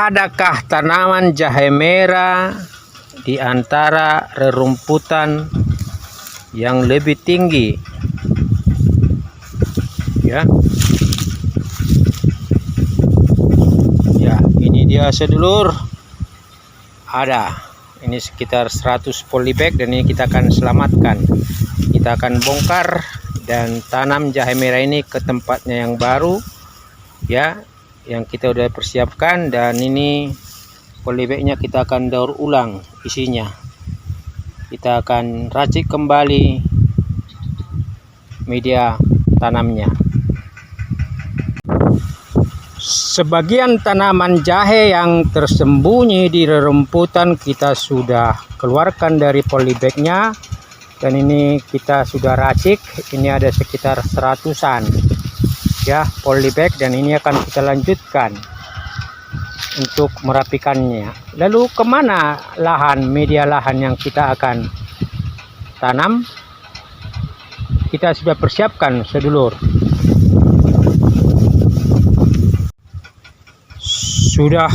Adakah tanaman jahe merah di antara rerumputan yang lebih tinggi? Ya. Ya, ini dia sedulur. Ada. Ini sekitar 100 polybag dan ini kita akan selamatkan. Kita akan bongkar dan tanam jahe merah ini ke tempatnya yang baru. Ya, yang kita udah persiapkan, dan ini polybagnya kita akan daur ulang isinya. Kita akan racik kembali media tanamnya. Sebagian tanaman jahe yang tersembunyi di rerumputan kita sudah keluarkan dari polybagnya, dan ini kita sudah racik. Ini ada sekitar 100-an ya polybag, dan ini akan kita lanjutkan untuk merapikannya. Lalu kemana media lahan yang kita akan tanam? Kita sudah persiapkan sedulur. Sudah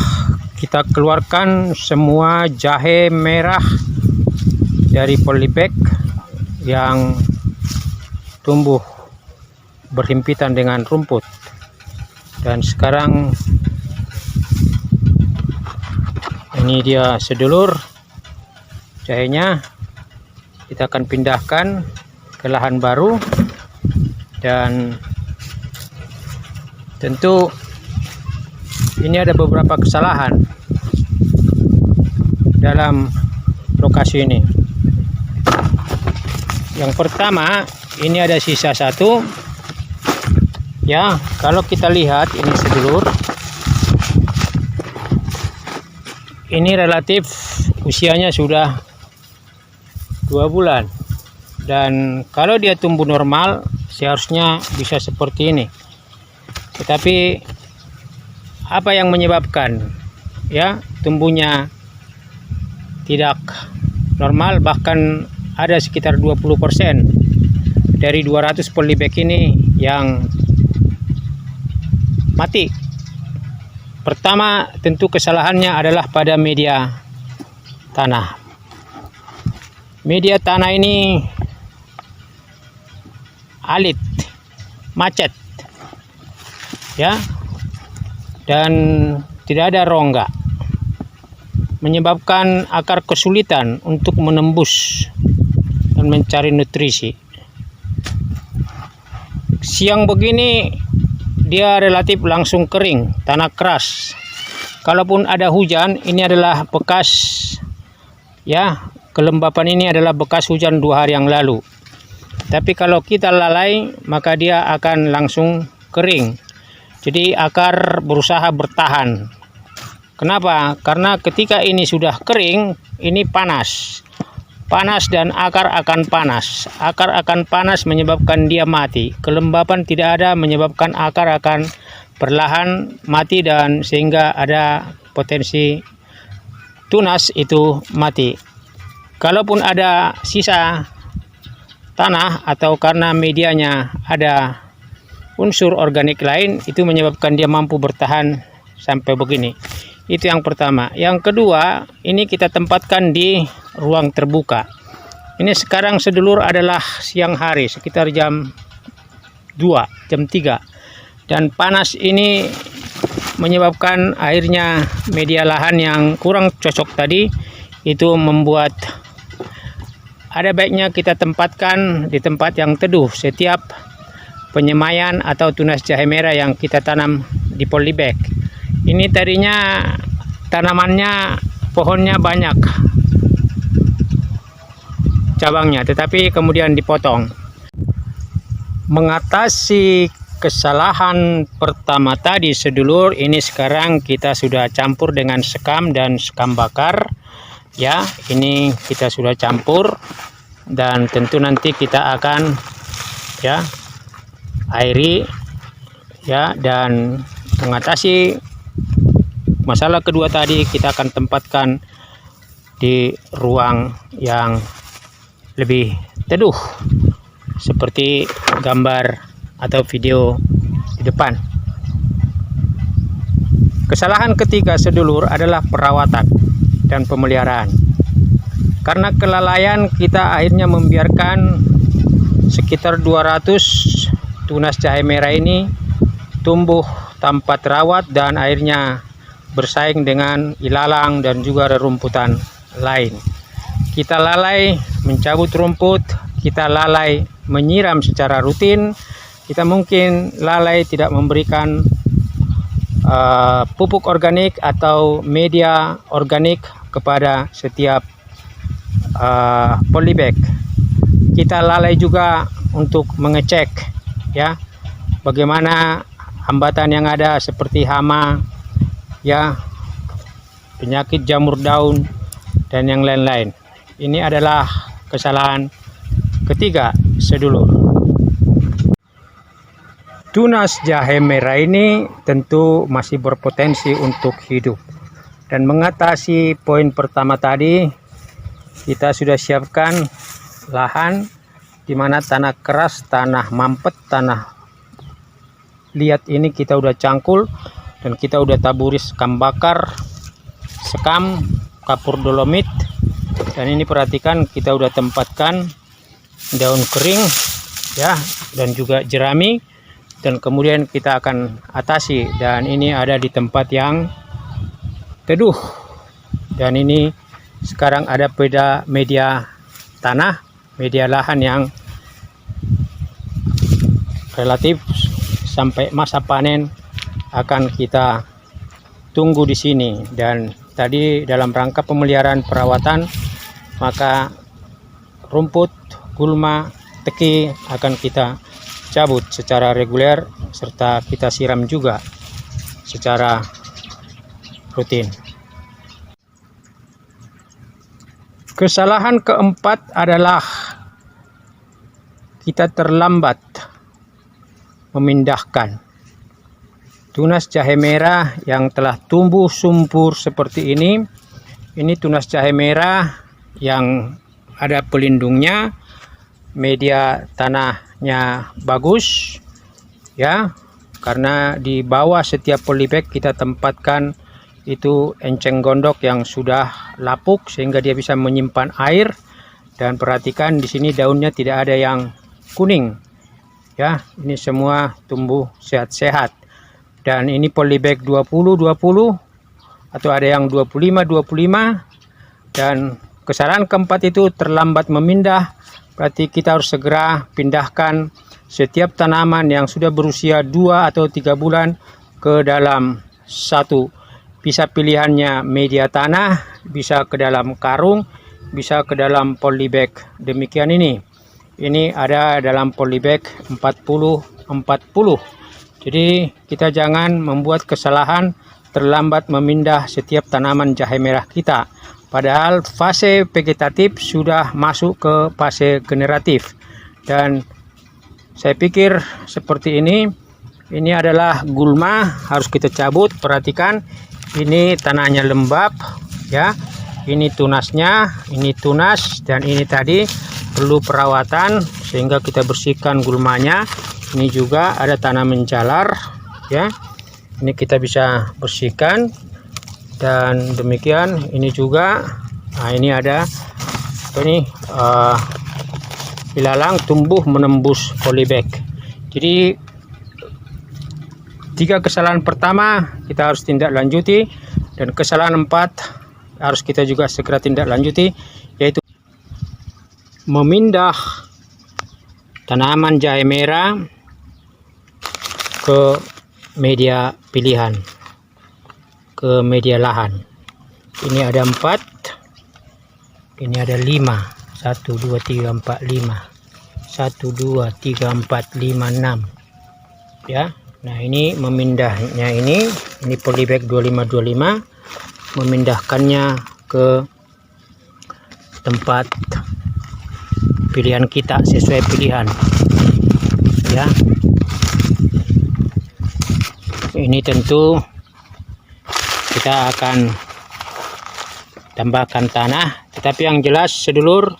kita keluarkan semua jahe merah dari polybag yang tumbuh berhimpitan dengan rumput, dan sekarang ini dia sedulur jahenya. Kita akan pindahkan ke lahan baru, dan tentu ini ada beberapa kesalahan dalam lokasi ini. Yang pertama, ini ada sisa satu. Ya, kalau kita lihat ini sedulur, ini relatif usianya sudah 2 bulan, dan kalau dia tumbuh normal seharusnya bisa seperti ini. Tetapi apa yang menyebabkan ya tumbuhnya tidak normal, bahkan ada sekitar 20% dari 200 polybag ini yang mati? Pertama, tentu kesalahannya adalah pada media tanah. Media tanah ini alit, macet ya, dan tidak ada rongga, menyebabkan akar kesulitan untuk menembus dan mencari nutrisi. Siang begini dia relatif langsung kering, tanah keras. Kalaupun ada hujan, ini adalah bekas ya, kelembapan ini adalah bekas hujan 2 hari yang lalu. Tapi kalau kita lalai, maka dia akan langsung kering. Jadi akar berusaha bertahan. Kenapa? Karena ketika ini sudah kering, ini panas. Panas dan akar akan panas. Akar akan panas menyebabkan dia mati. Kelembapan tidak ada menyebabkan akar akan perlahan mati, dan sehingga ada potensi tunas itu mati. Kalaupun ada sisa tanah atau karena medianya ada unsur organik lain, itu menyebabkan dia mampu bertahan sampai begini. Itu yang pertama. Yang kedua, ini kita tempatkan di ruang terbuka. Ini sekarang sedulur adalah siang hari, sekitar jam 2, jam 3. Dan panas ini menyebabkan akhirnya media lahan yang kurang cocok tadi itu membuat ada baiknya kita tempatkan di tempat yang teduh setiap penyemaian atau tunas jahe merah yang kita tanam di polybag. Ini tadinya tanamannya, pohonnya banyak cabangnya, tetapi kemudian dipotong. Mengatasi kesalahan pertama tadi sedulur, ini sekarang kita sudah campur dengan sekam dan sekam bakar. Ya, ini kita sudah campur, dan tentu nanti kita akan ya airi ya, dan mengatasi masalah kedua tadi kita akan tempatkan di ruang yang lebih teduh seperti gambar atau video di depan. Kesalahan ketiga sedulur adalah perawatan dan pemeliharaan. Karena kelalaian kita akhirnya membiarkan sekitar 200 tunas jahe merah ini tumbuh tanpa terawat dan akhirnya bersaing dengan ilalang dan juga rerumputan lain. Kita lalai mencabut rumput, kita lalai menyiram secara rutin, kita mungkin lalai tidak memberikan pupuk organik atau media organik kepada setiap polybag. Kita lalai juga untuk mengecek ya bagaimana hambatan yang ada seperti hama, ya, penyakit jamur daun dan yang lain-lain. Ini adalah kesalahan ketiga sedulur. Tunas jahe merah ini tentu masih berpotensi untuk hidup. Dan mengatasi poin pertama tadi, kita sudah siapkan lahan di mana tanah keras, tanah mampet, tanah liat ini kita udah cangkul dan kita udah taburi sekam bakar, sekam, kapur dolomit. Dan ini perhatikan kita udah tempatkan daun kering ya dan juga jerami, dan kemudian kita akan atasi. Dan ini ada di tempat yang teduh, dan ini sekarang ada pada media tanah, media lahan yang relatif sampai masa panen akan kita tunggu di sini. Dan tadi dalam rangka pemeliharaan perawatan, maka rumput, gulma, teki akan kita cabut secara reguler serta kita siram juga secara rutin. Kesalahan keempat adalah kita terlambat memindahkan tunas jahe merah yang telah tumbuh subur seperti ini. Ini tunas jahe merah yang ada pelindungnya, media tanahnya bagus ya, karena di bawah setiap polybag kita tempatkan itu enceng gondok yang sudah lapuk sehingga dia bisa menyimpan air. Dan perhatikan di sini daunnya tidak ada yang kuning ya, ini semua tumbuh sehat-sehat. Dan ini polybag 20-20 atau ada yang 25-25. Dan kesalahan keempat itu terlambat memindah. Berarti kita harus segera pindahkan setiap tanaman yang sudah berusia 2 atau 3 bulan ke dalam satu. Bisa pilihannya media tanah, bisa ke dalam karung, bisa ke dalam polybag. Demikian ini. Ini ada dalam polybag 40-40. Jadi kita jangan membuat kesalahan terlambat memindah setiap tanaman jahe merah kita. Padahal fase vegetatif sudah masuk ke fase generatif. Dan saya pikir seperti ini adalah gulma, harus kita cabut. Perhatikan, ini tanahnya lembab ya. Ini tunasnya, ini tunas, dan ini tadi perlu perawatan sehingga kita bersihkan gulmanya. Ini juga ada tanah menjalar ya. Ini kita bisa bersihkan. Dan demikian ini juga, nah ini ada ini ilalang tumbuh menembus polybag. Jadi 3 kesalahan pertama kita harus tindak lanjuti, dan kesalahan 4 harus kita juga segera tindak lanjuti, yaitu memindah tanaman jahe merah ke media pilihan, ke media lahan. Ini ada 4, ini ada 5, 1 2 3 4 5, 1 2 3 4 5 6 ya. Nah ini memindahnya, ini polybag 25-25, memindahkannya ke tempat pilihan kita sesuai pilihan ya. Ini tentu kita akan tambahkan tanah, tetapi yang jelas sedulur,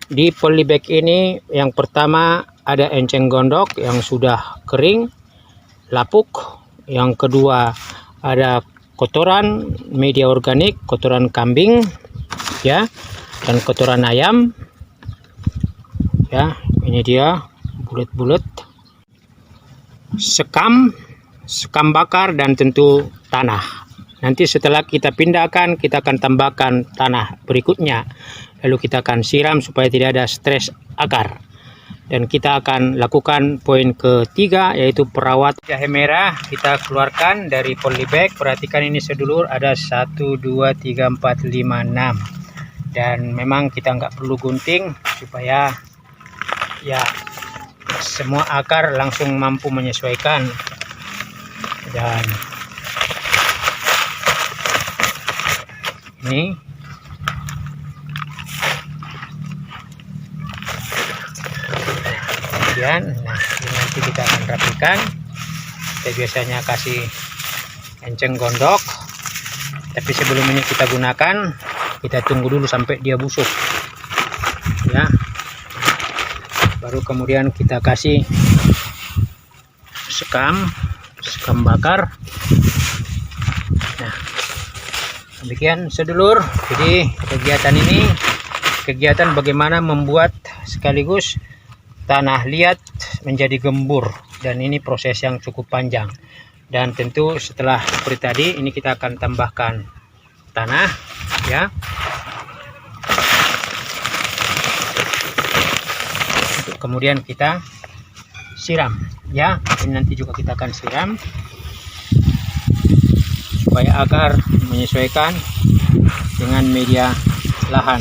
di polybag ini yang pertama ada enceng gondok yang sudah kering lapuk, yang kedua ada kotoran media organik, kotoran kambing ya, dan kotoran ayam ya. Ini dia bulat-bulat, sekam bakar, dan tentu tanah. Nanti setelah kita pindahkan, kita akan tambahkan tanah berikutnya, lalu kita akan siram supaya tidak ada stres akar. Dan kita akan lakukan poin ketiga, yaitu perawat jahe merah. Kita keluarkan dari polybag. Perhatikan ini sedulur, ada 1, 2, 3, 4, 5, 6. Dan memang kita nggak perlu gunting supaya ya semua akar langsung mampu menyesuaikan. Dan ini kemudian, nah ini nanti kita akan rapikan. Kita biasanya kasih enceng gondok, tapi sebelum ini kita gunakan, kita tunggu dulu sampai dia busuk ya, baru kemudian kita kasih sekam bakar. Nah demikian sedulur, jadi kegiatan ini kegiatan bagaimana membuat sekaligus tanah liat menjadi gembur, dan ini proses yang cukup panjang. Dan tentu setelah seperti tadi, ini kita akan tambahkan tanah ya, untuk kemudian kita siram ya. Ini nanti juga kita akan siram supaya akar menyesuaikan dengan media lahan.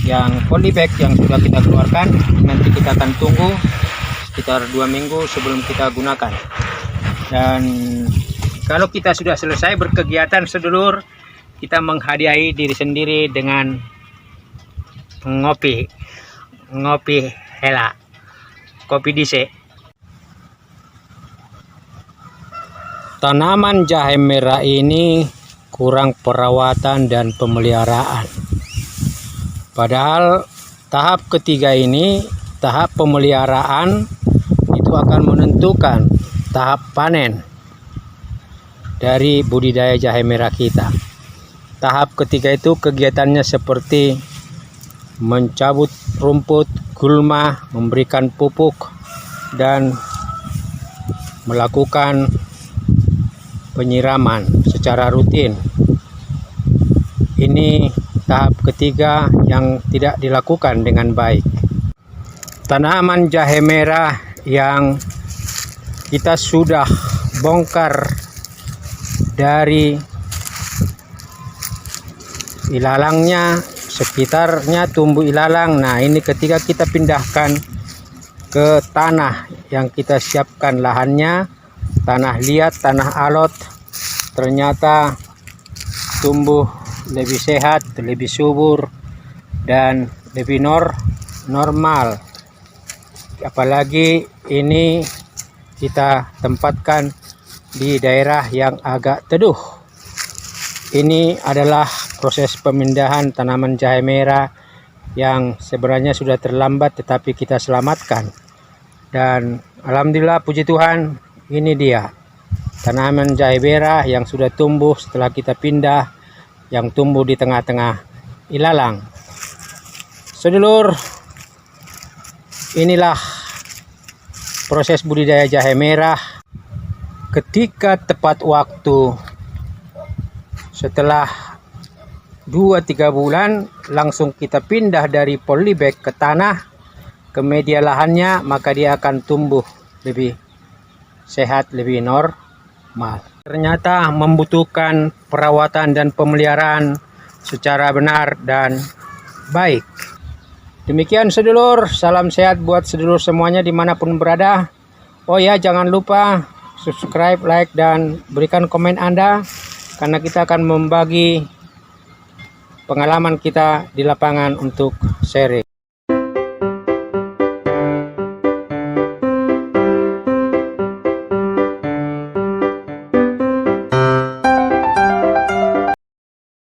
Yang polybag yang sudah kita keluarkan, nanti kita akan tunggu sekitar 2 minggu sebelum kita gunakan. Dan kalau kita sudah selesai berkegiatan sedulur, kita menghadiahi diri sendiri dengan ngopi hela, kopi dhisik. Tanaman jahe merah ini kurang perawatan dan pemeliharaan. Padahal tahap ketiga ini, tahap pemeliharaan, itu akan menentukan tahap panen dari budidaya jahe merah kita. Tahap ketiga itu kegiatannya seperti mencabut rumput, gulma, memberikan pupuk, dan melakukan penyiraman secara rutin. Ini tahap ketiga yang tidak dilakukan dengan baik. Tanaman jahe merah yang kita sudah bongkar dari ilalangnya, sekitarnya tumbuh ilalang. Nah ini ketika kita pindahkan ke tanah yang kita siapkan lahannya, tanah liat, tanah alot, ternyata tumbuh lebih sehat, lebih subur, dan lebih normal. Apalagi ini kita tempatkan di daerah yang agak teduh. Ini adalah proses pemindahan tanaman jahe merah yang sebenarnya sudah terlambat, tetapi kita selamatkan. Dan alhamdulillah, puji Tuhan, ini dia tanaman jahe merah yang sudah tumbuh setelah kita pindah, yang tumbuh di tengah-tengah ilalang. Sedulur, inilah proses budidaya jahe merah. Ketika tepat waktu, setelah 2-3 bulan, langsung kita pindah dari polybag ke tanah, ke media lahannya, maka dia akan tumbuh lebih sehat, lebih normal. Ternyata membutuhkan perawatan dan pemeliharaan secara benar dan baik. Demikian sedulur, salam sehat buat sedulur semuanya dimanapun berada. Oh ya, jangan lupa subscribe, like, dan berikan komen Anda, karena kita akan membagi pengalaman kita di lapangan untuk sharing.